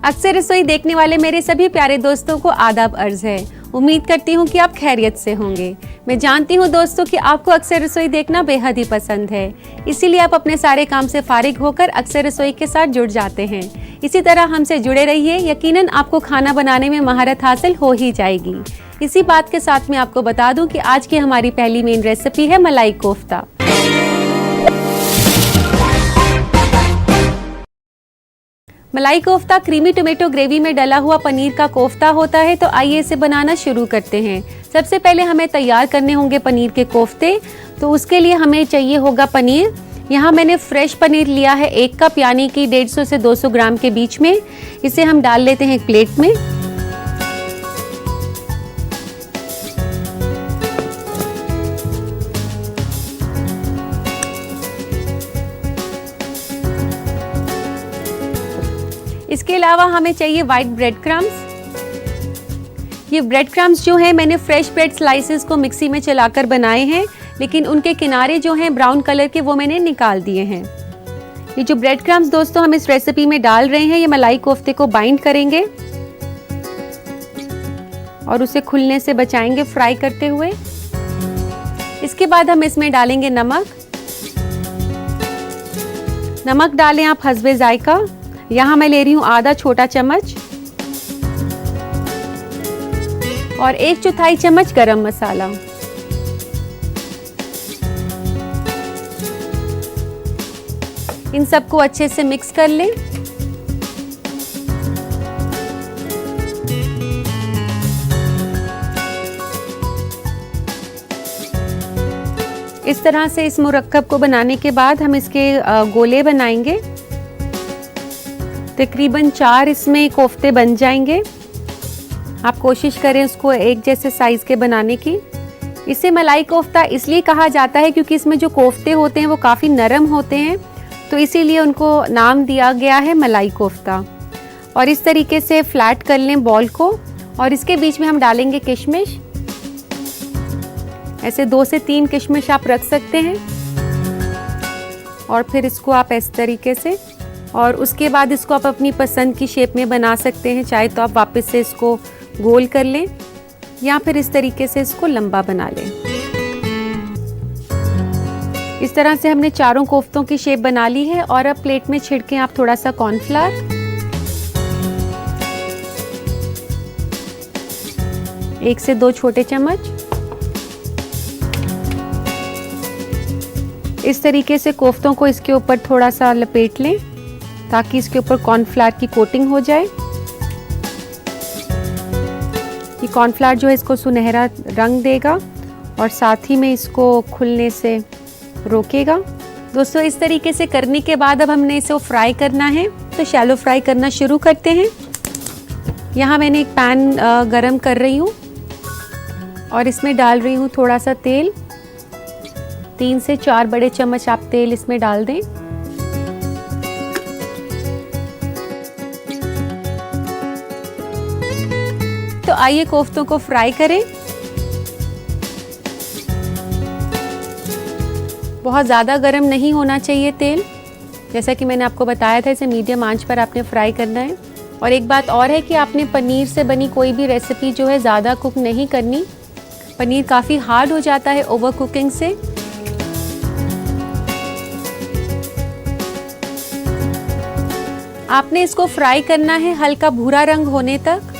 अक्सर रसोई देखने वाले मेरे सभी प्यारे दोस्तों को आदाब अर्ज है। उम्मीद करती हूँ कि आप खैरियत से होंगे। मैं जानती हूँ दोस्तों कि आपको अक्सर रसोई देखना बेहद ही पसंद है, इसीलिए आप अपने सारे काम से फारिग होकर अक्सर रसोई के साथ जुड़ जाते हैं। इसी तरह हमसे जुड़े रहिए, यकीनन आपको खाना बनाने में महारत हासिल हो ही जाएगी। इसी बात के साथ मैं आपको बता दूं कि आज की हमारी पहली मेन रेसिपी है मलाई कोफ्ता। मलाई कोफ्ता क्रीमी टोमेटो ग्रेवी में डला हुआ पनीर का कोफ्ता होता है। तो आइए इसे बनाना शुरू करते हैं। सबसे पहले हमें तैयार करने होंगे पनीर के कोफ्ते। तो उसके लिए हमें चाहिए होगा पनीर। यहाँ मैंने फ्रेश पनीर लिया है 1 कप, यानी कि 150 से 200 ग्राम के बीच में। इसे हम डाल लेते हैं एक प्लेट में। इसके अलावा हमें चाहिए वाइट ब्रेड क्रम्स। ये ब्रेड क्रम्स जो है मैंने फ्रेश ब्रेड स्लाइसेस को मिक्सी में चलाकर बनाए हैं, लेकिन उनके किनारे जो हैं ब्राउन कलर के वो मैंने निकाल दिए हैं। ये जो ब्रेड क्रम्स दोस्तों हम इस रेसिपी में डाल रहे हैं, ये मलाई कोफ्ते को बाइंड करेंगे और उसे खुलने से बचाएंगे फ्राई करते हुए। इसके बाद हम इसमें डालेंगे नमक। नमक डालें आप हस्बे जायका। यहाँ मैं ले रही हूँ आधा छोटा चम्मच और 1/4 चम्मच गरम मसाला। इन सबको अच्छे से मिक्स कर लें। इस तरह से इस मुरक्कब को बनाने के बाद हम इसके गोले बनाएंगे। तकरीबन 4 इसमें कोफ्ते बन जाएंगे। आप कोशिश करें उसको एक जैसे साइज के बनाने की। इसे मलाई कोफ्ता इसलिए कहा जाता है क्योंकि इसमें जो कोफ्ते होते हैं वो काफ़ी नरम होते हैं, तो इसीलिए उनको नाम दिया गया है मलाई कोफ्ता। और इस तरीके से फ्लैट कर लें बॉल को और इसके बीच में हम डालेंगे किशमिश। ऐसे 2 से 3 किशमिश आप रख सकते हैं और फिर इसको आप इस तरीके से, और उसके बाद इसको आप अपनी पसंद की शेप में बना सकते हैं। चाहे तो आप वापस से इसको गोल कर लें या फिर इस तरीके से इसको लंबा बना लें। इस तरह से हमने चारों कोफ्तों की शेप बना ली है और अब प्लेट में छिड़कें आप थोड़ा सा कॉर्नफ्लावर। 1 से 2 छोटे चम्मच। इस तरीके से कोफ्तों को इसके ऊपर थोड़ा सा लपेट लें ताकि इसके ऊपर कॉर्नफ्लावर की कोटिंग हो जाए। ये कॉर्नफ्लावर जो है इसको सुनहरा रंग देगा और साथ ही में इसको खुलने से रोकेगा। दोस्तों इस तरीके से करने के बाद अब हमने इसे फ्राई करना है, तो शैलो फ्राई करना शुरू करते हैं। यहाँ मैंने एक पैन गरम कर रही हूँ और इसमें डाल रही हूँ थोड़ा सा तेल। 3 से 4 बड़े चम्मच आप तेल इसमें डाल दें। तो आइए कोफ्तों को फ्राई करें। बहुत ज़्यादा गर्म नहीं होना चाहिए तेल, जैसा कि मैंने आपको बताया था इसे मीडियम आंच पर आपने फ्राई करना है। और एक बात और है कि आपने पनीर से बनी कोई भी रेसिपी जो है ज़्यादा कुक नहीं करनी। पनीर काफ़ी हार्ड हो जाता है ओवर कुकिंग से। आपने इसको फ्राई करना है हल्का भूरा रंग होने तक।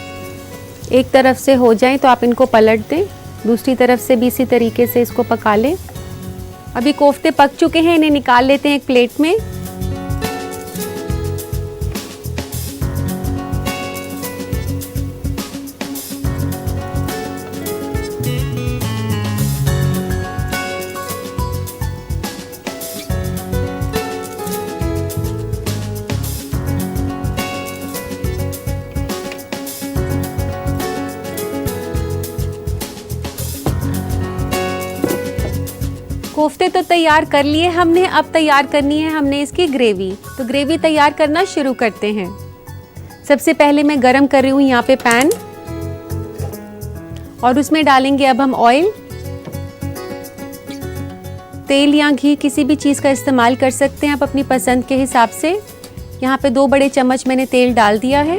एक तरफ से हो जाए तो आप इनको पलट दें, दूसरी तरफ से भी इसी तरीके से इसको पका लें। अभी कोफ्ते पक चुके हैं, इन्हें निकाल लेते हैं एक प्लेट में। कोफ्ते तो तैयार कर लिए हमने, अब तैयार करनी है हमने इसकी ग्रेवी। तो ग्रेवी तैयार करना शुरू करते हैं। सबसे पहले मैं गरम कर रही हूँ यहाँ पे पैन और उसमें डालेंगे अब हम ऑयल। तेल या घी किसी भी चीज़ का इस्तेमाल कर सकते हैं आप अपनी पसंद के हिसाब से। यहाँ पे 2 बड़े चम्मच मैंने तेल डाल दिया है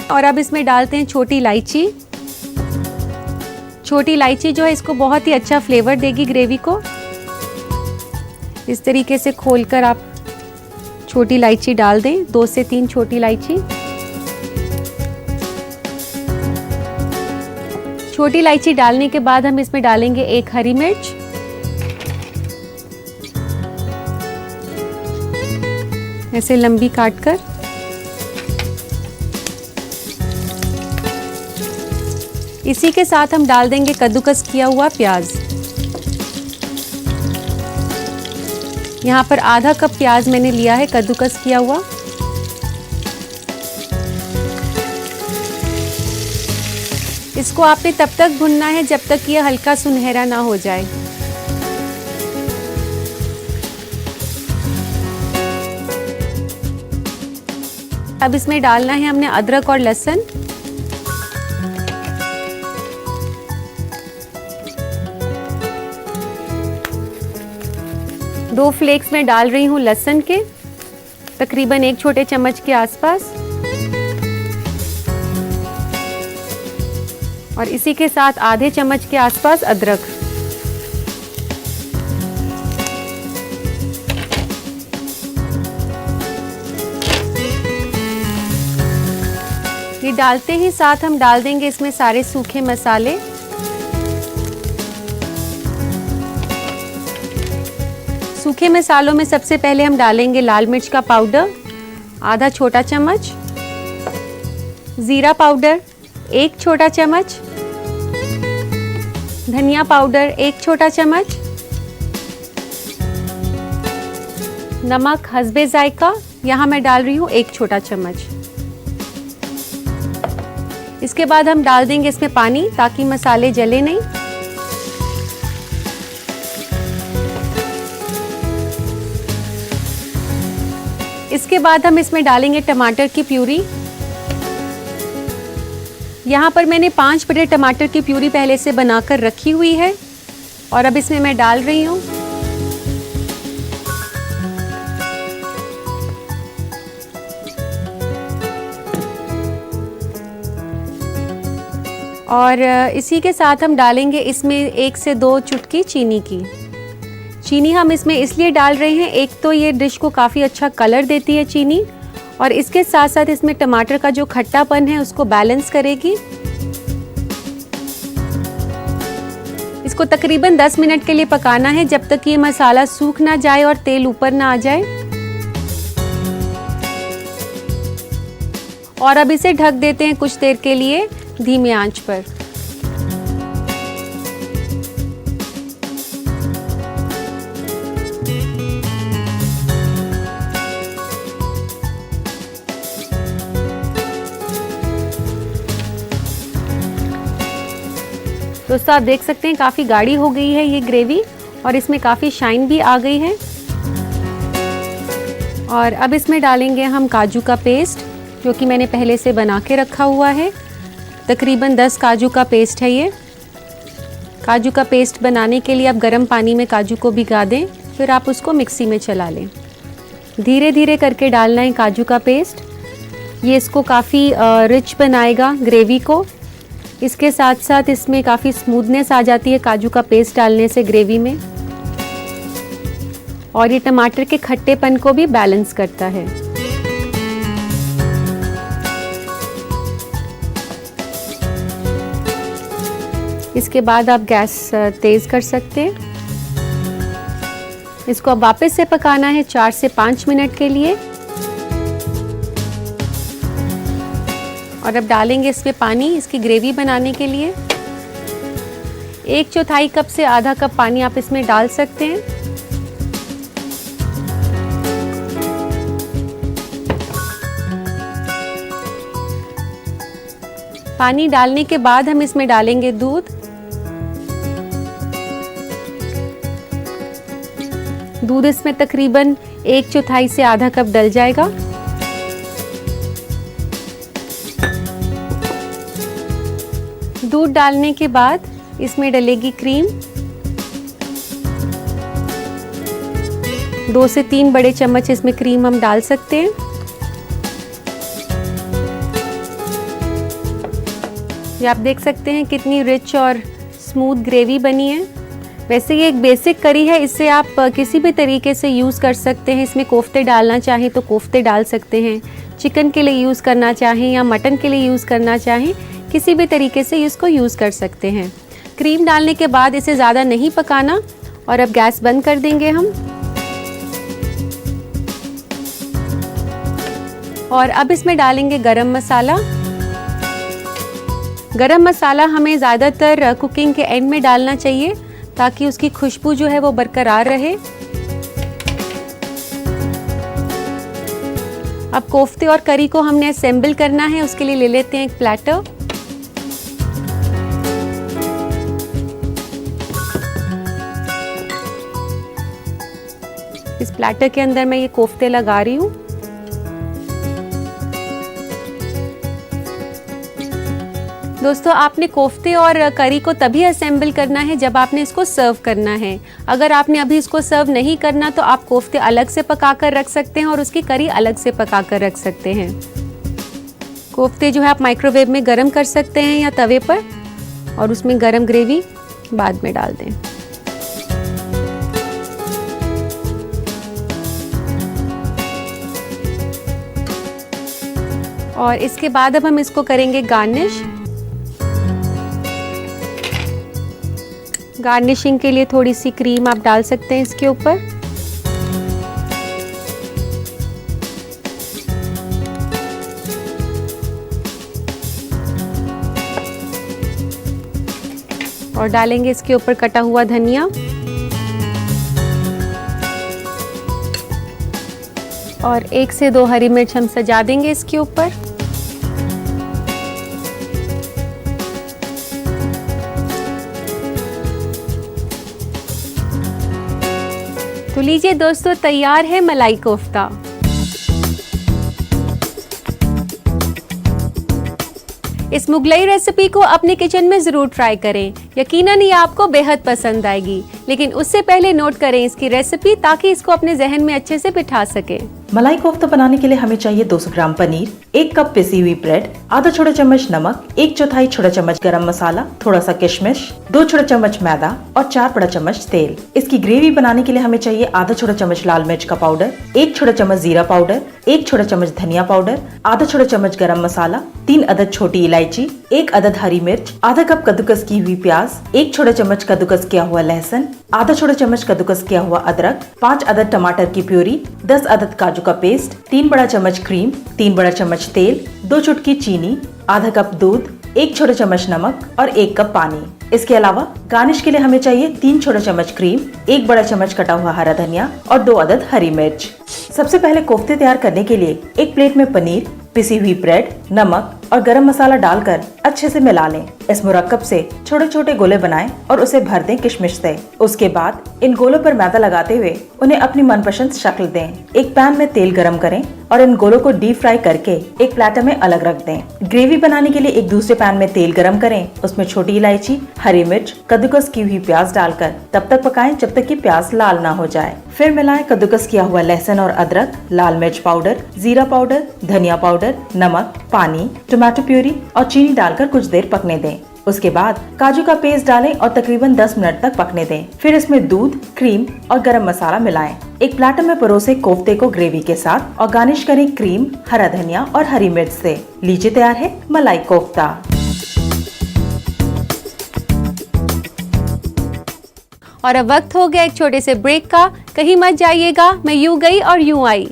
और अब इसमें डालते हैं छोटी इलायची। छोटी इलायची जो है इसको बहुत ही अच्छा फ्लेवर देगी ग्रेवी को। इस तरीके से खोलकर आप छोटी इलायची डाल दें, 2 से 3 छोटी इलायची। छोटी इलायची डालने के बाद हम इसमें डालेंगे 1 हरी मिर्च, ऐसे लंबी काटकर। इसी के साथ हम डाल देंगे कद्दूकस किया हुआ प्याज। यहाँ पर आधा कप प्याज मैंने लिया है कद्दूकस किया हुआ। इसको आपने तब तक भुनना है जब तक यह हल्का सुनहरा ना हो जाए। अब इसमें डालना है हमने अदरक और लहसुन। दो फ्लेक्स में डाल रही हूँ लहसुन के, तकरीबन 1 छोटे चम्मच के आसपास। और इसी के साथ आधे चम्मच के आसपास अदरक। ये डालते ही साथ हम डाल देंगे इसमें सारे सूखे मसाले। सूखे मसालों में सबसे पहले हम डालेंगे लाल मिर्च का पाउडर आधा छोटा चम्मच, जीरा पाउडर 1 छोटा चम्मच, धनिया पाउडर 1 छोटा चम्मच, नमक हस्बे जायका यहाँ मैं डाल रही हूँ 1 छोटा चम्मच। इसके बाद हम डाल देंगे इसमें पानी ताकि मसाले जले नहीं। इसके बाद हम इसमें डालेंगे टमाटर की प्यूरी। यहाँ पर मैंने 5 बड़े टमाटर की प्यूरी पहले से बनाकर रखी हुई है और अब इसमें मैं डाल रही हूँ। और इसी के साथ हम डालेंगे इसमें 1 से 2 चुटकी चीनी की। चीनी हम इसमें इसलिए डाल रहे हैं, एक तो ये डिश को काफ़ी अच्छा कलर देती है चीनी, और इसके साथ साथ इसमें टमाटर का जो खट्टापन है उसको बैलेंस करेगी। इसको तकरीबन 10 मिनट के लिए पकाना है जब तक ये मसाला सूख ना जाए और तेल ऊपर ना आ जाए। और अब इसे ढक देते हैं कुछ देर के लिए धीमी आंच पर। दोस्तों आप देख सकते हैं काफ़ी गाढ़ी हो गई है ये ग्रेवी और इसमें काफ़ी शाइन भी आ गई है। और अब इसमें डालेंगे हम काजू का पेस्ट जो कि मैंने पहले से बना के रखा हुआ है। तकरीबन 10 काजू का पेस्ट है ये। काजू का पेस्ट बनाने के लिए आप गर्म पानी में काजू को भिगा दें, फिर आप उसको मिक्सी में चला लें। धीरे धीरे करके डालना है काजू का पेस्ट, ये इसको काफ़ी रिच बनाएगा ग्रेवी को। इसके साथ साथ इसमें काफ़ी स्मूथनेस आ जाती है काजू का पेस्ट डालने से ग्रेवी में, और ये टमाटर के खट्टेपन को भी बैलेंस करता है। इसके बाद आप गैस तेज़ कर सकते हैं। इसको अब वापस से पकाना है 4 से 5 मिनट के लिए। और अब डालेंगे इसमें पानी इसकी ग्रेवी बनाने के लिए। 1/4 कप से आधा कप पानी आप इसमें डाल सकते हैं। पानी डालने के बाद हम इसमें डालेंगे दूध। दूध इसमें तकरीबन 1/4 से आधा कप डल जाएगा। दूध डालने के बाद इसमें डलेगी क्रीम। 2 से 3 बड़े चम्मच इसमें क्रीम हम डाल सकते हैं। ये आप देख सकते हैं कितनी रिच और स्मूथ ग्रेवी बनी है। वैसे ये एक बेसिक करी है, इससे आप किसी भी तरीके से यूज़ कर सकते हैं। इसमें कोफ्ते डालना चाहें तो कोफ्ते डाल सकते हैं, चिकन के लिए यूज़ करना चाहें या मटन के लिए यूज़ करना चाहें, किसी भी तरीके से इसको यूज़ कर सकते हैं। क्रीम डालने के बाद इसे ज़्यादा नहीं पकाना और अब गैस बंद कर देंगे हम। और अब इसमें डालेंगे गरम मसाला। गरम मसाला हमें ज़्यादातर कुकिंग के एंड में डालना चाहिए ताकि उसकी खुशबू जो है वो बरकरार रहे। अब कोफ्ते और करी को हमने असेंबल करना है, उसके लिए ले लेते हैं एक प्लेटर। इस प्लेटर के अंदर मैं ये कोफ्ते लगा रही हूँ। दोस्तों, आपने कोफ्ते और करी को तभी असेंबल करना है जब आपने इसको सर्व करना है। अगर आपने अभी इसको सर्व नहीं करना तो आप कोफ्ते अलग से पकाकर रख सकते हैं और उसकी करी अलग से पकाकर रख सकते हैं। कोफ्ते जो है आप माइक्रोवेव में गरम कर सकते हैं या तवे पर, और उसमें गरम ग्रेवी बाद में डाल दें। और इसके बाद अब हम इसको करेंगे गार्निश। गार्निशिंग के लिए थोड़ी सी क्रीम आप डाल सकते हैं इसके ऊपर। और डालेंगे इसके ऊपर कटा हुआ धनिया। और 1 से 2 हरी मिर्च हम सजा देंगे इसके ऊपर। तो लीजिए दोस्तों, तैयार है मलाई कोफ्ता। इस मुगलई रेसिपी को अपने किचन में ज़रूर ट्राई करें। यकीनन ये आपको बेहद पसंद आएगी, लेकिन उससे पहले नोट करें इसकी रेसिपी ताकि इसको अपने जहन में अच्छे से बिठा सके। मलाई कोफ्ता बनाने के लिए हमें चाहिए 200 ग्राम पनीर, 1 कप पिसी हुई ब्रेड, आधा छोटा चम्मच नमक, 1/4 छोटा चम्मच गरम मसाला, थोड़ा सा किशमिश, 2 छोटा चम्मच मैदा और 4 बड़ा चम्मच तेल। इसकी ग्रेवी बनाने के लिए हमें चाहिए आधा छोटा चम्मच लाल मिर्च का पाउडर, 1 छोटा चम्मच जीरा पाउडर, 1 छोटा चम्मच धनिया पाउडर, आधा छोटा चम्मच गरम मसाला, 3 अदद छोटी इलायची, 1 अदद हरी मिर्च, आधा कप कद्दूकस की हुई प्याज, 1 छोटा चम्मच कद्दूकस किया हुआ लहसुन, आधा छोटा चम्मच कद्दूकस किया हुआ अदरक, 5 अदद टमाटर की प्यूरी, 10 अदद काजू का पेस्ट, 3 बड़ा चम्मच क्रीम, 3 बड़ा चम्मच तेल, 2 चुटकी चीनी, आधा कप दूध, 1 छोटा चम्मच नमक और 1 कप पानी। इसके अलावा गार्निश के लिए हमें चाहिए 3 छोटा चम्मच क्रीम, 1 बड़ा चम्मच कटा हुआ हरा धनिया और 2 अदद हरी मिर्च। सबसे पहले कोफ्ते तैयार करने के लिए एक प्लेट में पनीर, पिसी हुई ब्रेड, नमक और गरम मसाला डालकर अच्छे से मिला लें। इस मुरक्कब से छोटे छोटे गोले बनाएं और उसे भर दें किशमिश से। उसके बाद इन गोलों पर मैदा लगाते हुए उन्हें अपनी मनपसंद शक्ल दें। एक पैन में तेल गरम करें और इन गोलों को डीप फ्राई करके एक प्लेटर में अलग रख दें। ग्रेवी बनाने के लिए एक दूसरे पैन में तेल गरम करें, उसमें छोटी इलायची, हरी मिर्च, कद्दूकस की हुई प्याज डालकर तब तक पकाएं जब तक कि प्याज लाल ना हो जाए। फिर मिलाएं कद्दूकस किया हुआ लहसुन और अदरक, लाल मिर्च पाउडर, जीरा पाउडर, धनिया पाउडर, नमक, पानी, टमाटो प्यूरी और चीनी डालकर कुछ देर पकने दें। उसके बाद काजू का पेस्ट डालें और तकरीबन 10 मिनट तक पकने दें। फिर इसमें दूध, क्रीम और गरम मसाला मिलाएं। एक प्लेटर में परोसे कोफ्ते को ग्रेवी के साथ और गार्निश करें क्रीम, हरा धनिया और हरी मिर्च से। लीजिए तैयार है मलाई कोफ्ता। और अब वक्त हो गया एक छोटे से ब्रेक का। कहीं मत जाइएगा, मैं यूं गई और यूं आई।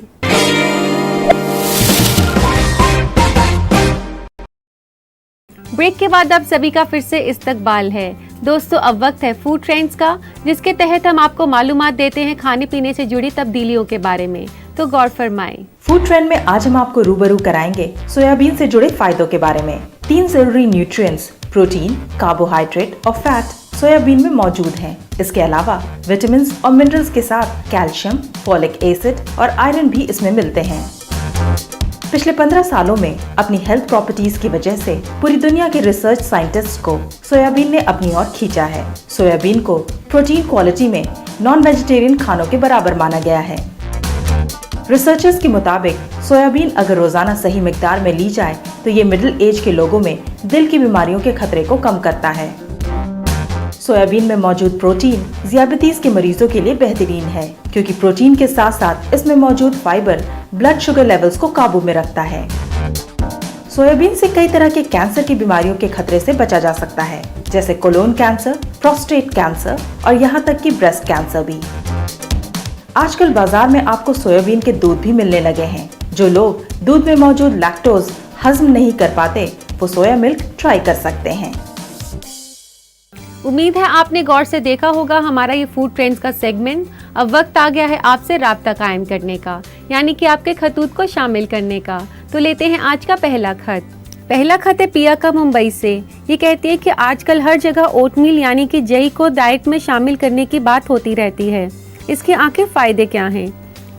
ब्रेक के बाद अब सभी का फिर से इस्तकबाल है। दोस्तों, अब वक्त है फूड ट्रेंड्स का, जिसके तहत हम आपको मालूमात देते हैं खाने पीने से जुड़ी तब्दीलियों के बारे में। तो गौर फरमाएं। फूड ट्रेंड में आज हम आपको रूबरू कराएंगे सोयाबीन से जुड़े फायदों के बारे में। 3 जरूरी न्यूट्रिएंट्स प्रोटीन, कार्बोहाइड्रेट और फैट सोयाबीन में मौजूद हैं। इसके अलावा विटामिन और मिनरल्स के साथ कैल्शियम, फॉलिक एसिड और आयरन भी इसमें मिलते हैं। पिछले 15 सालों में अपनी हेल्थ प्रॉपर्टीज की वजह से पूरी दुनिया के रिसर्च साइंटिस्ट को सोयाबीन ने अपनी ओर खींचा है। सोयाबीन को प्रोटीन क्वालिटी में नॉन वेजिटेरियन खानों के बराबर माना गया है। रिसर्चर्स के मुताबिक सोयाबीन अगर रोजाना सही मिकदार में ली जाए तो ये मिडिल एज के लोगों में दिल की बीमारियों के खतरे को कम करता है। सोयाबीन में मौजूद प्रोटीन ज़ियाबतीस के मरीजों के लिए बेहतरीन है, क्योंकि प्रोटीन के साथ साथ इसमें मौजूद फाइबर ब्लड शुगर लेवल्स को काबू में रखता है। सोयाबीन से कई तरह के कैंसर की बीमारियों के खतरे से बचा जा सकता है, जैसे कोलोन कैंसर, प्रोस्टेट कैंसर और यहाँ तक कि ब्रेस्ट कैंसर भी। आजकल बाजार में आपको सोयाबीन के दूध भी मिलने लगे हैं। जो लोग दूध में मौजूद लैक्टोज हजम नहीं कर पाते, वो सोया मिल्क ट्राई कर सकते हैं। उम्मीद है आपने गौर से देखा होगा हमारा ये फूड ट्रेंड्स का सेगमेंट। अब वक्त आ गया है आपसे राब्ता कायम करने का, यानी कि आपके खतूत को शामिल करने का। तो लेते हैं आज का पहला खत। पहला खत है पिया का मुंबई से। ये कहती है कि आजकल हर जगह ओटमील यानी कि जई को डाइट में शामिल करने की बात होती रहती है। इसके आखिर फायदे क्या हैं?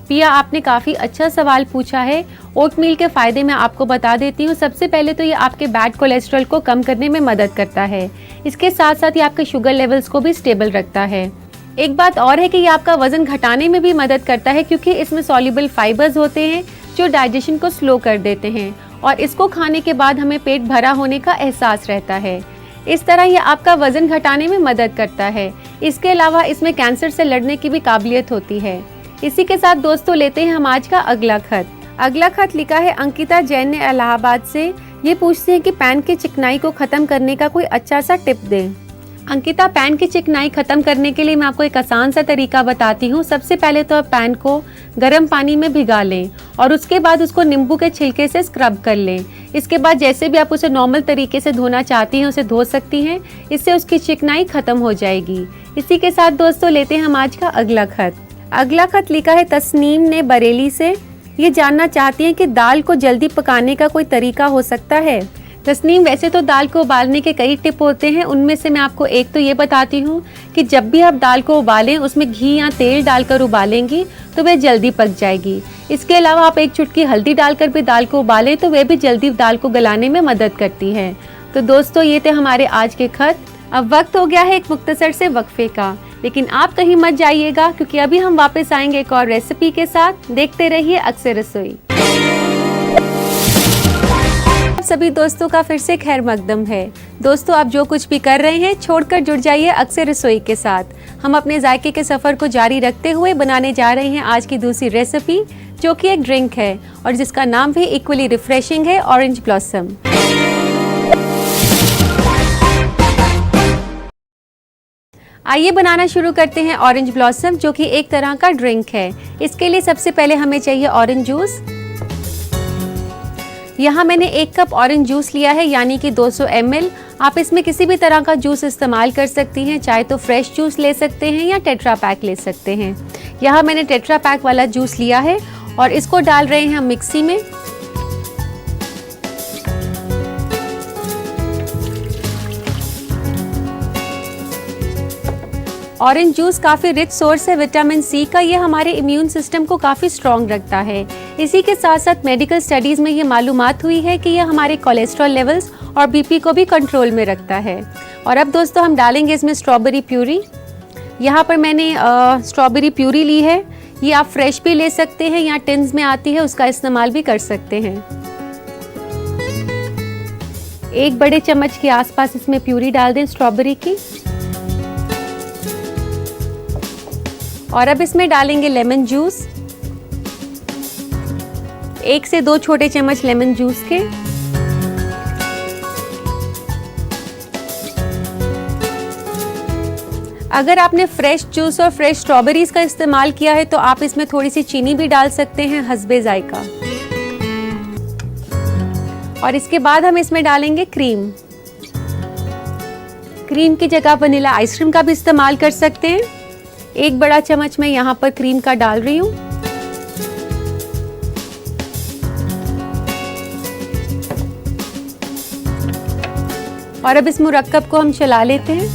पिया, आपने काफ़ी अच्छा सवाल पूछा है। ओटमील के फ़ायदे मैं आपको बता देती हूँ। सबसे पहले तो ये आपके बैड कोलेस्ट्रॉल को कम करने में मदद करता है। इसके साथ साथ ये आपके शुगर लेवल्स को भी स्टेबल रखता है। एक बात और है कि ये आपका वज़न घटाने में भी मदद करता है, क्योंकि इसमें सॉल्युबल फाइबर्स होते हैं जो डाइजेशन को स्लो कर देते हैं और इसको खाने के बाद हमें पेट भरा होने का एहसास रहता है। इस तरह ये आपका वज़न घटाने में मदद करता है। इसके अलावा इसमें कैंसर से लड़ने की भी काबिलियत होती है। इसी के साथ दोस्तों लेते हैं हम आज का अगला खत। अगला खत लिखा है अंकिता जैन ने इलाहाबाद से। ये पूछते हैं कि पैन की चिकनाई को ख़त्म करने का कोई अच्छा सा टिप दें। अंकिता, पैन की चिकनाई ख़त्म करने के लिए मैं आपको एक आसान सा तरीका बताती हूँ। सबसे पहले तो आप पैन को गर्म पानी में भिगा लें और उसके बाद उसको नींबू के छिलके से स्क्रब कर लें। इसके बाद जैसे भी आप उसे नॉर्मल तरीके से धोना चाहती हैं उसे धो सकती हैं। इससे उसकी चिकनाई ख़त्म हो जाएगी। इसी के साथ दोस्तों लेते हैं हम आज का अगला खत। अगला खत लिखा है तस्नीम ने बरेली से। ये जानना चाहती हैं कि दाल को जल्दी पकाने का कोई तरीका हो सकता है। तस्नीम, वैसे तो दाल को उबालने के कई टिप होते हैं। उनमें से मैं आपको एक तो ये बताती हूँ कि जब भी आप दाल को उबालें उसमें घी या तेल डालकर उबालेंगी तो वह जल्दी पक जाएगी। इसके अलावा आप एक चुटकी हल्दी डालकर भी दाल को उबालें तो वह भी जल्दी दाल को गलाने में मदद करती है। तो दोस्तों ये थे हमारे आज के खत। अब वक्त हो गया है एक मुख्तसर से वक्फे का, लेकिन आप कहीं मत जाइएगा क्योंकि अभी हम वापस आएंगे एक और रेसिपी के साथ। देखते रहिए अक्सर रसोई। सभी दोस्तों का फिर से खैर मकदम है। दोस्तों, आप जो कुछ भी कर रहे हैं छोड़कर जुड़ जाइए अक्सर रसोई के साथ। हम अपने जायके के सफ़र को जारी रखते हुए बनाने जा रहे हैं आज की दूसरी रेसिपी, जो कि एक ड्रिंक है और जिसका नाम भी इक्वली रिफ्रेशिंग है, ऑरेंज ब्लॉसम। आइए बनाना शुरू करते हैं ऑरेंज ब्लॉसम, जो कि एक तरह का ड्रिंक है। इसके लिए सबसे पहले हमें चाहिए ऑरेंज जूस। यहाँ मैंने 1 कप ऑरेंज जूस लिया है, यानी कि 200 ml। आप इसमें किसी भी तरह का जूस इस्तेमाल कर सकती हैं, चाहे तो फ्रेश जूस ले सकते हैं या टेट्रा पैक ले सकते हैं। यहाँ मैंने टेट्रा पैक वाला जूस लिया है और इसको डाल रहे हैं हम मिक्सी में। ऑरेंज जूस काफ़ी रिच सोर्स है विटामिन सी का। ये हमारे इम्यून सिस्टम को काफ़ी स्ट्रॉन्ग रखता है। इसी के साथ साथ मेडिकल स्टडीज़ में ये मालूमात हुई है कि यह हमारे कोलेस्ट्रॉल लेवल्स और बीपी को भी कंट्रोल में रखता है। और अब दोस्तों हम डालेंगे इसमें स्ट्रॉबेरी प्यूरी। यहाँ पर मैंने स्ट्रॉबेरी प्यूरी ली है। ये आप फ्रेश भी ले सकते हैं या टिन्स में आती है उसका इस्तेमाल भी कर सकते हैं। 1 बड़े चम्मच के आसपास इसमें प्यूरी डाल दें स्ट्रॉबेरी की। और अब इसमें डालेंगे लेमन जूस, 1 से 2 छोटे चम्मच लेमन जूस के। अगर आपने फ्रेश जूस और फ्रेश स्ट्रॉबेरीज का इस्तेमाल किया है तो आप इसमें थोड़ी सी चीनी भी डाल सकते हैं हस्बे जायका। और इसके बाद हम इसमें डालेंगे क्रीम। क्रीम की जगह वनीला आइसक्रीम का भी इस्तेमाल कर सकते हैं। 1 बड़ा चम्मच मैं यहाँ पर क्रीम का डाल रही हूँ। और अब इस मुरक्कब को हम चला लेते हैं।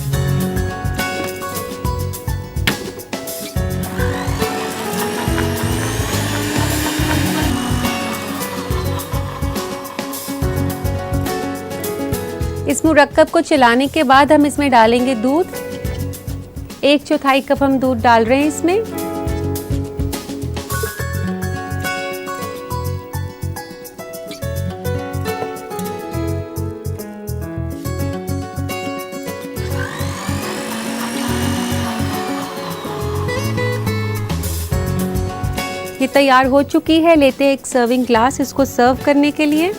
इस मुरक्कब को चलाने के बाद हम इसमें डालेंगे दूध। 1/4 कप हम दूध डाल रहे हैं इसमें। ये तैयार हो चुकी है। लेते हैं एक सर्विंग ग्लास इसको सर्व करने के लिए।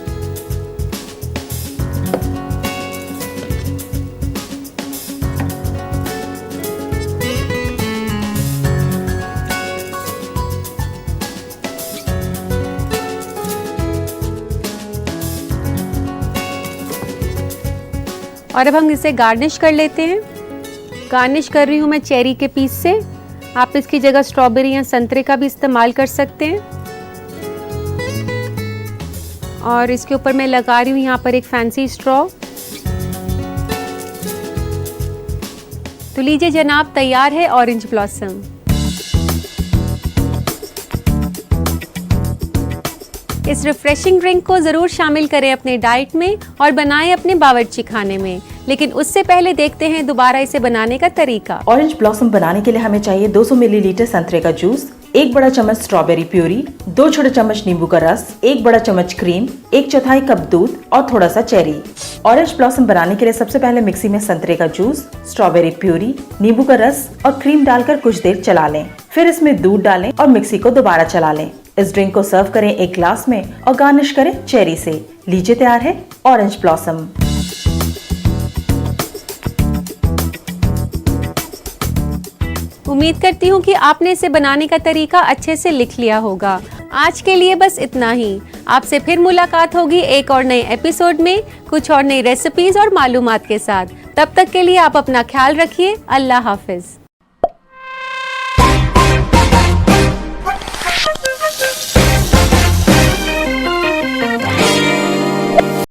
और अब हम इसे गार्निश कर लेते हैं। गार्निश कर रही हूँ मैं चेरी के पीस से। आप इसकी जगह स्ट्रॉबेरी या संतरे का भी इस्तेमाल कर सकते हैं। और इसके ऊपर मैं लगा रही हूँ यहाँ पर एक फैंसी स्ट्रॉ। तो लीजिए जनाब, तैयार है ऑरेंज ब्लॉसम। इस रिफ्रेशिंग ड्रिंक को जरूर शामिल करें अपने डाइट में और बनाएं अपने बावर्ची खाने में। लेकिन उससे पहले देखते हैं दोबारा इसे बनाने का तरीका। ऑरेंज ब्लॉसम बनाने के लिए हमें चाहिए 200 मिलीलीटर संतरे का जूस, 1 बड़ा चम्मच स्ट्रॉबेरी प्यूरी, 2 छोटे चम्मच नींबू का रस, 1 बड़ा चम्मच क्रीम, 1/4 कप दूध और थोड़ा सा चेरी। ऑरेंज ब्लॉसम बनाने के लिए सबसे पहले मिक्सी में संतरे का जूस, स्ट्रॉबेरी प्यूरी, नींबू का रस और क्रीम डालकर कुछ देर चला लें। फिर इसमें दूध डालें और मिक्सी को दोबारा चला लें। इस ड्रिंक को सर्व करें एक ग्लास में और गार्निश करें चेरी से। लीजिए, तैयार है ऑरेंज ब्लॉसम। उम्मीद करती हूँ कि आपने इसे बनाने का तरीका अच्छे से लिख लिया होगा। आज के लिए बस इतना ही। आपसे फिर मुलाकात होगी एक और नए एपिसोड में कुछ और नई रेसिपीज और मालूमात के साथ। तब तक के लिए आप अपना ख्याल रखिए। अल्लाह हाफिज।